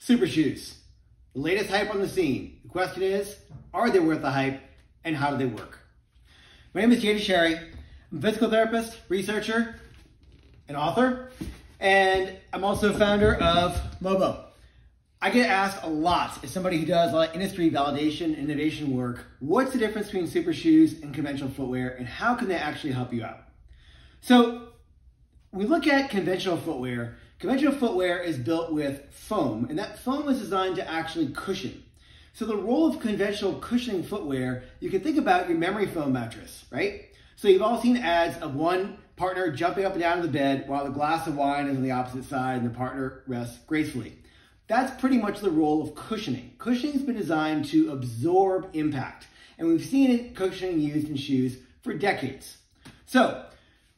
Super shoes, the latest hype on the scene. The question is, are they worth the hype and how do they work? My name is JD Sherry. I'm a physical therapist, researcher, and author, and I'm also founder of Mobo. I get asked a lot as somebody who does a lot of industry validation and innovation work, what's the difference between super shoes and conventional footwear and how can they actually help you out? So we look at conventional footwear. Conventional footwear is built with foam, and that foam is designed to actually cushion. So the role of conventional cushioning footwear, you can think about your memory foam mattress, right? So you've all seen ads of one partner jumping up and down in the bed while the glass of wine is on the opposite side and the partner rests gracefully. That's pretty much the role of cushioning. Cushioning's been designed to absorb impact, and we've seen cushioning used in shoes for decades. So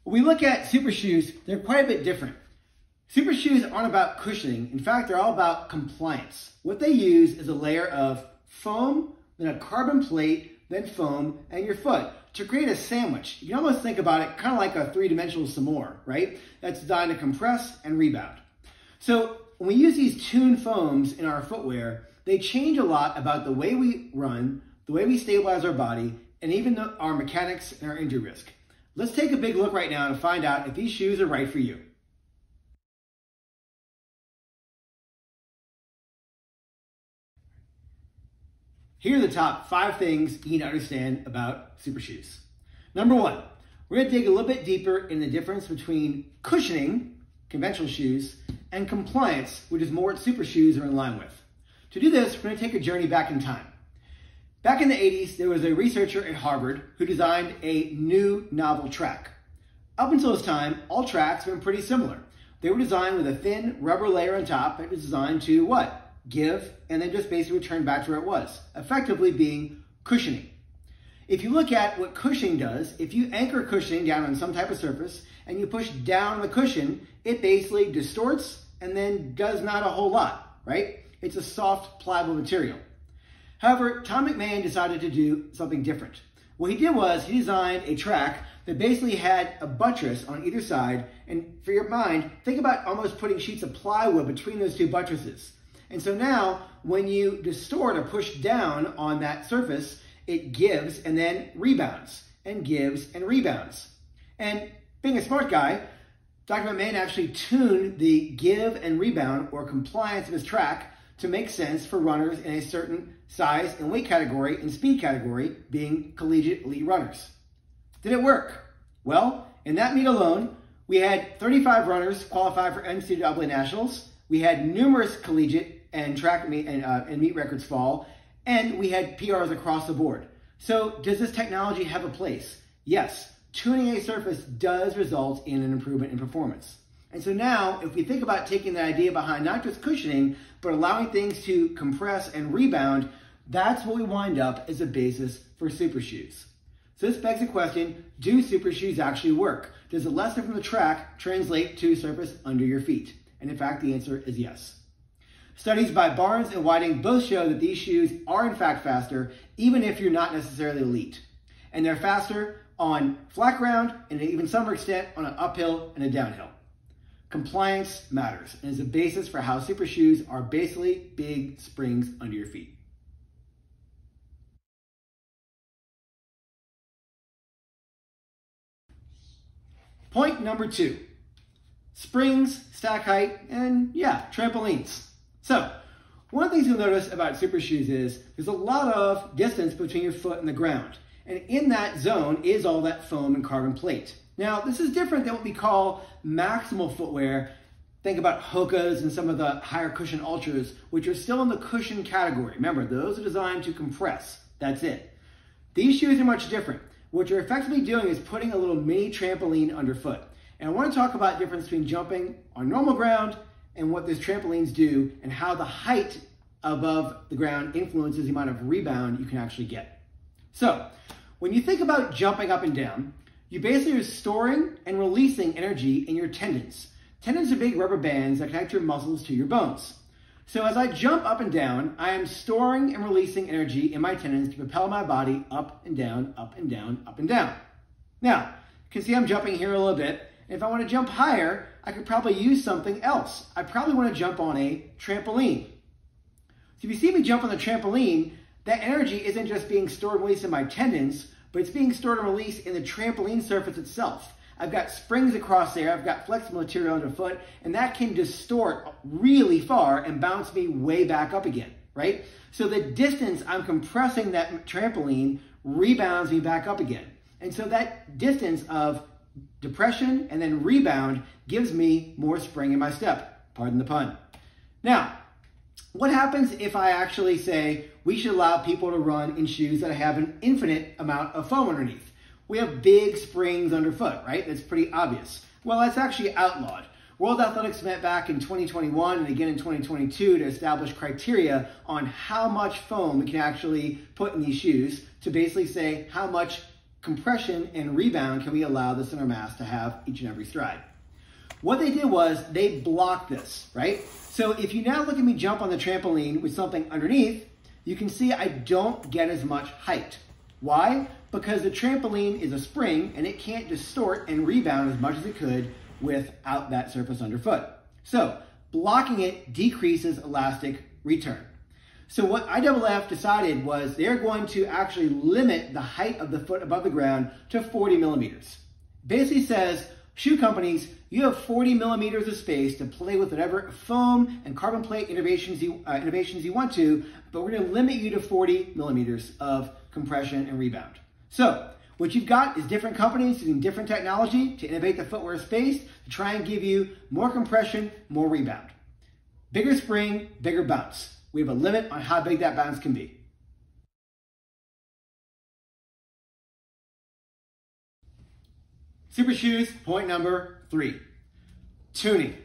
when we look at super shoes, they're quite a bit different. Super shoes aren't about cushioning. In fact, they're all about compliance. What they use is a layer of foam, then a carbon plate, then foam, and your foot to create a sandwich. You can almost think about it kind of like a three-dimensional s'more, right? That's designed to compress and rebound. So when we use these tuned foams in our footwear, they change a lot about the way we run, the way we stabilize our body, and even our mechanics and our injury risk. Let's take a big look right now to find out if these shoes are right for you. Here are the top 5 things you need to understand about super shoes. Number 1, we're going to dig a little bit deeper in the difference between cushioning, conventional shoes, and compliance, which is more what super shoes are in line with. To do this, we're going to take a journey back in time. Back in the 80s, there was a researcher at Harvard who designed a new novel track. Up until this time, all tracks have been pretty similar. They were designed with a thin rubber layer on top that was designed to what? Give, and then just basically return back to where it was, effectively being cushioning. If you look at what cushioning does, if you anchor cushioning down on some type of surface and you push down the cushion, it basically distorts and then does not a whole lot, right? It's a soft, pliable material. However, Tom McMahon decided to do something different. What he did was he designed a track that basically had a buttress on either side, and for your mind, think about almost putting sheets of plywood between those two buttresses. And so now, when you distort or push down on that surface, it gives and then rebounds, and gives and rebounds. And being a smart guy, Dr. McMahon actually tuned the give and rebound or compliance of his track to make sense for runners in a certain size and weight category and speed category, being collegiate elite runners. Did it work? Well, in that meet alone, we had 35 runners qualify for NCAA Nationals. We had numerous collegiate and track meet and meet records fall, and we had PRs across the board. So does this technology have a place? Yes, tuning a surface does result in an improvement in performance. And so now, if we think about taking the idea behind not just cushioning, but allowing things to compress and rebound, that's what we wind up as a basis for super shoes. So this begs the question, do super shoes actually work? Does the lesson from the track translate to a surface under your feet? And in fact, the answer is yes. Studies by Barnes and Whiting both show that these shoes are in fact faster, even if you're not necessarily elite. And they're faster on flat ground and even some extent on an uphill and a downhill. Compliance matters and is a basis for how super shoes are basically big springs under your feet. Point number 2, springs, stack height, and yeah, trampolines. So, one of the things you'll notice about super shoes is there's a lot of distance between your foot and the ground. And in that zone is all that foam and carbon plate. Now, this is different than what we call maximal footwear. Think about Hokas and some of the higher cushion ultras, which are still in the cushion category. Remember, those are designed to compress. That's it. These shoes are much different. What you're effectively doing is putting a little mini trampoline underfoot. And I want to talk about the difference between jumping on normal ground and what those trampolines do and how the height above the ground influences the amount of rebound you can actually get. So, when you think about jumping up and down, you basically are storing and releasing energy in your tendons. Tendons are big rubber bands that connect your muscles to your bones. So as I jump up and down, I am storing and releasing energy in my tendons to propel my body up and down, up and down, up and down. Now, you can see I'm jumping here a little bit. If I want to jump higher, I could probably use something else. I probably want to jump on a trampoline. So if you see me jump on the trampoline, that energy isn't just being stored and released in my tendons, but it's being stored and released in the trampoline surface itself. I've got springs across there, I've got flexible material underfoot, and that can distort really far and bounce me way back up again, right? So the distance I'm compressing that trampoline rebounds me back up again. And so that distance of depression and then rebound gives me more spring in my step, pardon the pun. Now, what happens if I actually say we should allow people to run in shoes that have an infinite amount of foam underneath? We have big springs underfoot, right? That's pretty obvious. Well, that's actually outlawed. World Athletics met back in 2021 and again in 2022 to establish criteria on how much foam we can actually put in these shoes to basically say how much compression and rebound can we allow the center mass to have each and every stride. What they did was they blocked this, right? So if you now look at me jump on the trampoline with something underneath, you can see I don't get as much height. Why? Because the trampoline is a spring and it can't distort and rebound as much as it could without that surface underfoot. So blocking it decreases elastic return. So what IAAF decided was they're going to actually limit the height of the foot above the ground to 40 millimeters. Basically says, shoe companies, you have 40 millimeters of space to play with whatever foam and carbon plate innovations you want to, but we're going to limit you to 40 millimeters of compression and rebound. So what you've got is different companies using different technology to innovate the footwear space to try and give you more compression, more rebound. Bigger spring, bigger bounce. We have a limit on how big that bounce can be. Super shoes, point number 3, tuning.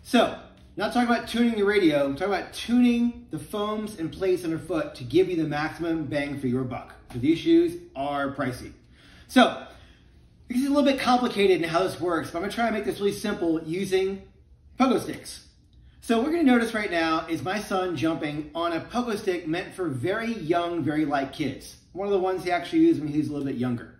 So, not talking about tuning the radio, I'm talking about tuning the foams and plates underfoot to give you the maximum bang for your buck. So these shoes are pricey. So, this is a little bit complicated in how this works, but I'm gonna try and make this really simple using pogo sticks. So what we're gonna notice right now is my son jumping on a pogo stick meant for very young, very light kids. One of the ones he actually used when he was a little bit younger.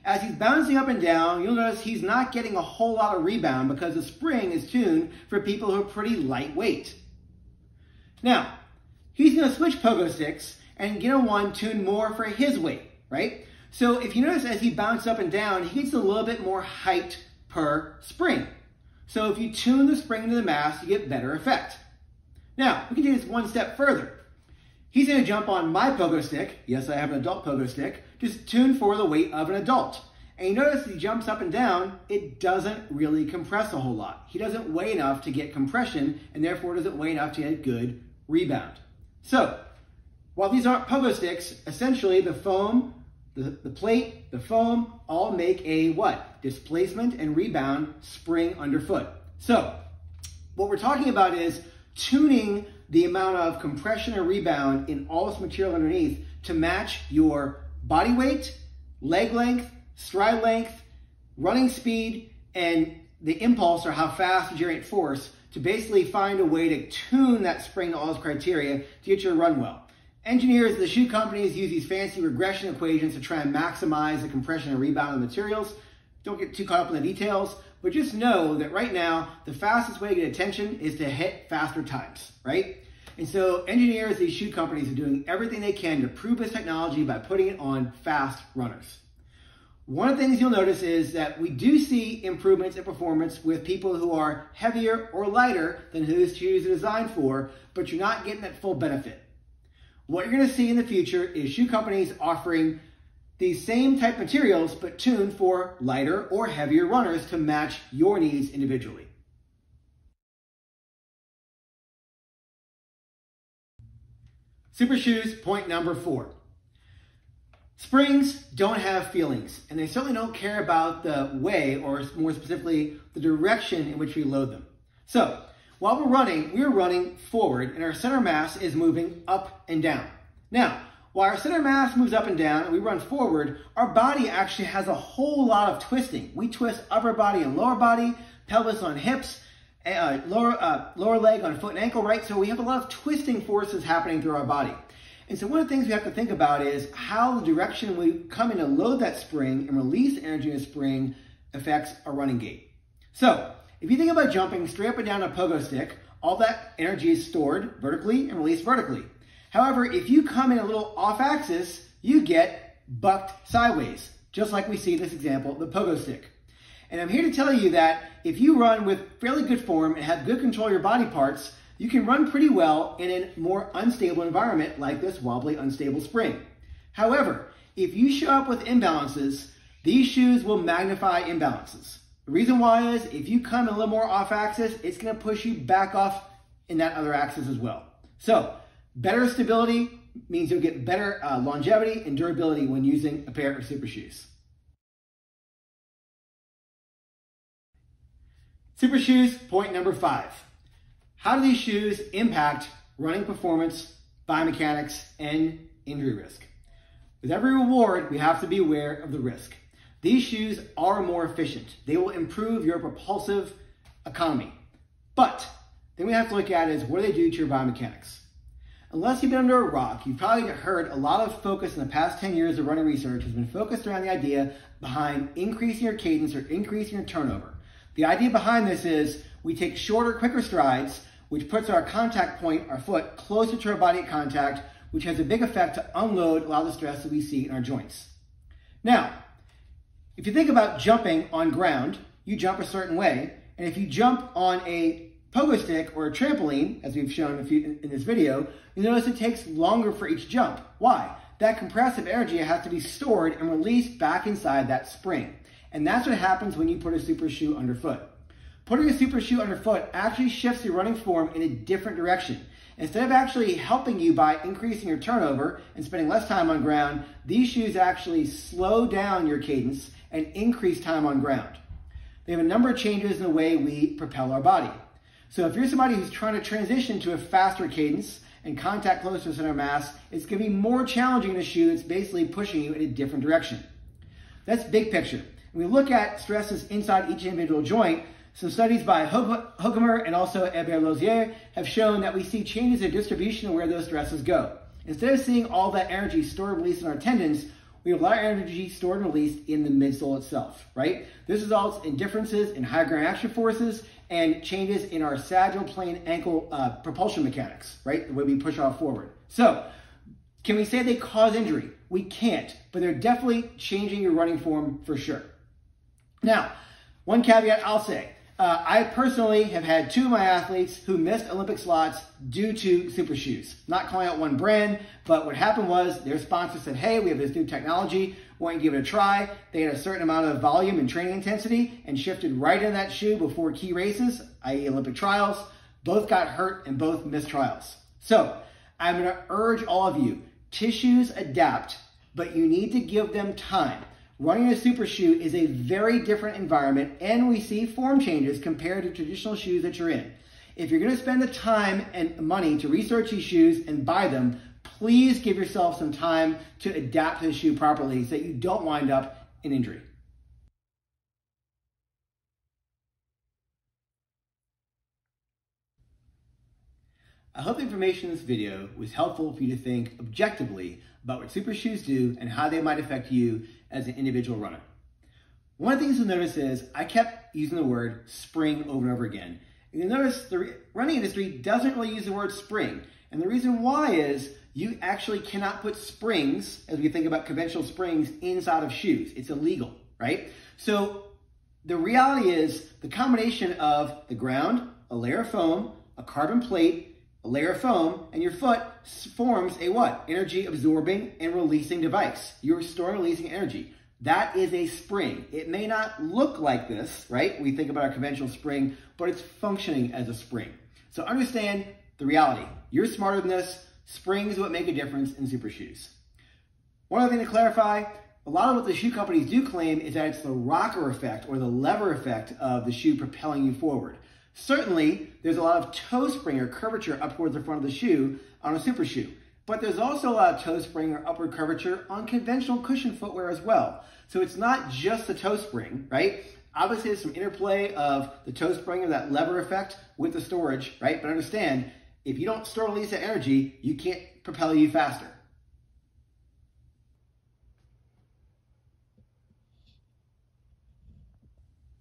As he's bouncing up and down, you'll notice he's not getting a whole lot of rebound because the spring is tuned for people who are pretty lightweight. Now, he's gonna switch pogo sticks and get a one tuned more for his weight, right? So if you notice as he bounces up and down, he gets a little bit more height per spring. So if you tune the spring to the mass, you get better effect. Now, we can take this one step further. He's gonna jump on my pogo stick. Yes, I have an adult pogo stick, just tuned for the weight of an adult. And you notice he jumps up and down, it doesn't really compress a whole lot. He doesn't weigh enough to get compression and therefore doesn't weigh enough to get good rebound. So, while these aren't pogo sticks, essentially the foam, the plate, the foam, all make a what? Displacement and rebound spring underfoot. So, what we're talking about is tuning the amount of compression and rebound in all this material underneath to match your body weight, leg length, stride length, running speed, and the impulse or how fast you generate force to basically find a way to tune that spring to all those criteria to get you to run well. Engineers of the shoe companies use these fancy regression equations to try and maximize the compression and rebound of the materials. Don't get too caught up in the details, but just know that right now, the fastest way to get attention is to hit faster times, right? And so engineers of these shoe companies are doing everything they can to prove this technology by putting it on fast runners. One of the things you'll notice is that we do see improvements in performance with people who are heavier or lighter than who these shoes are designed for, but you're not getting that full benefit. What you're gonna see in the future is shoe companies offering these same type materials, but tuned for lighter or heavier runners to match your needs individually. Super shoes, point number 4. Springs don't have feelings, and they certainly don't care about the way, or more specifically, the direction in which we load them. So, while we're running forward, and our center mass is moving up and down. Now, while our center mass moves up and down, and we run forward, our body actually has a whole lot of twisting. We twist upper body and lower body, pelvis on hips, lower leg on foot and ankle, right? So we have a lot of twisting forces happening through our body. And so one of the things we have to think about is how the direction we come in to load that spring and release energy in the spring affects our running gait. So if you think about jumping straight up and down a pogo stick all that energy is stored vertically and released vertically. However, if you come in a little off axis, you get bucked sideways, just like we see in this example, the pogo stick. And I'm here to tell you that if you run with fairly good form and have good control of your body parts, you can run pretty well in a more unstable environment like this wobbly, unstable spring. However, if you show up with imbalances, these shoes will magnify imbalances. The reason why is if you come a little more off axis, it's going to push you back off in that other axis as well. So better stability means you'll get better longevity and durability when using a pair of super shoes. Super shoes, point number 5. How do these shoes impact running performance, biomechanics, and injury risk? With every reward, we have to be aware of the risk. These shoes are more efficient. They will improve your propulsive economy. But then we have to look at is what do they do to your biomechanics? Unless you've been under a rock, you've probably heard a lot of focus in the past 10 years of running research has been focused around the idea behind increasing your cadence or increasing your turnover. The idea behind this is we take shorter, quicker strides, which puts our contact point, our foot, closer to our body at contact, which has a big effect to unload a lot of the stress that we see in our joints. Now, if you think about jumping on ground, you jump a certain way, and if you jump on a pogo stick or a trampoline, as we've shown in this video, you notice it takes longer for each jump. Why? That compressive energy has to be stored and released back inside that spring. And that's what happens when you put a super shoe underfoot. Putting a super shoe underfoot actually shifts your running form in a different direction. Instead of actually helping you by increasing your turnover and spending less time on ground, these shoes actually slow down your cadence and increase time on ground. They have a number of changes in the way we propel our body. So if you're somebody who's trying to transition to a faster cadence and contact closer to center of mass, it's going to be more challenging in a shoe that's basically pushing you in a different direction. That's big picture. When we look at stresses inside each individual joint, some studies by Hogemer and also Hébert-Lozier have shown that we see changes in distribution of where those stresses go. Instead of seeing all that energy stored and released in our tendons, we have a lot of energy stored and released in the midsole itself, right? This results in differences in high ground action forces and changes in our sagittal plane ankle propulsion mechanics, right? The way we push off forward. So, can we say they cause injury? We can't, but they're definitely changing your running form for sure. Now, one caveat I'll say, I personally have had 2 of my athletes who missed Olympic slots due to super shoes. Not calling out one brand, but what happened was their sponsor said, hey, we have this new technology, why don't you give it a try? They had a certain amount of volume and training intensity and shifted right in that shoe before key races, i.e. Olympic trials. Both got hurt and both missed trials. So I'm going to urge all of you, tissues adapt, but you need to give them time. Running a super shoe is a very different environment, and we see form changes compared to traditional shoes that you're in. If you're going to spend the time and money to research these shoes and buy them, please give yourself some time to adapt to the shoe properly so that you don't wind up in injury. I hope the information in this video was helpful for you to think objectively about what super shoes do and how they might affect you as an individual runner. One of the things you'll notice is I kept using the word spring over and over again. And you'll notice the running industry doesn't really use the word spring. And the reason why is you actually cannot put springs, as we think about conventional springs, inside of shoes. It's illegal, right? So the reality is the combination of the ground, a layer of foam, a carbon plate, a layer of foam, and your foot forms a what? Energy absorbing and releasing device. You're storing and releasing energy. That is a spring. It may not look like this, right? We think about our conventional spring, but it's functioning as a spring. So understand the reality. You're smarter than this. Springs is what make a difference in super shoes. One other thing to clarify, a lot of what the shoe companies do claim is that it's the rocker effect or the lever effect of the shoe propelling you forward. Certainly, there's a lot of toe spring or curvature up towards the front of the shoe on a super shoe. But there's also a lot of toe spring or upward curvature on conventional cushion footwear as well. So it's not just the toe spring, right? Obviously, there's some interplay of the toe spring or that lever effect with the storage, right? But understand, if you don't store and release that energy, you can't propel you faster.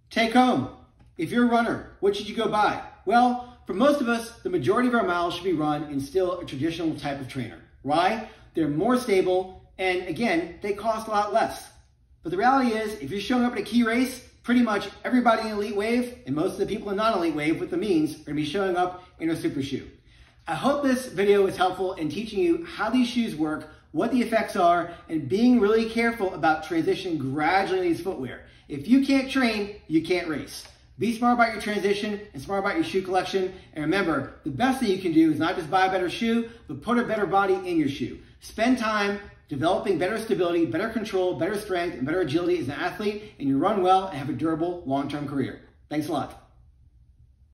Take home. If you're a runner, what should you go buy? Well, for most of us, the majority of our miles should be run in still a traditional type of trainer. Why? They're more stable, and again, they cost a lot less. But the reality is, if you're showing up at a key race, pretty much everybody in Elite Wave, and most of the people in non-Elite Wave with the means, are going to be showing up in a Super Shoe. I hope this video was helpful in teaching you how these shoes work, what the effects are, and being really careful about transitioning gradually in these footwear. If you can't train, you can't race. Be smart about your transition and smart about your shoe collection. And remember, the best thing you can do is not just buy a better shoe, but put a better body in your shoe. Spend time developing better stability, better control, better strength, and better agility as an athlete, and you run well and have a durable long-term career. Thanks a lot.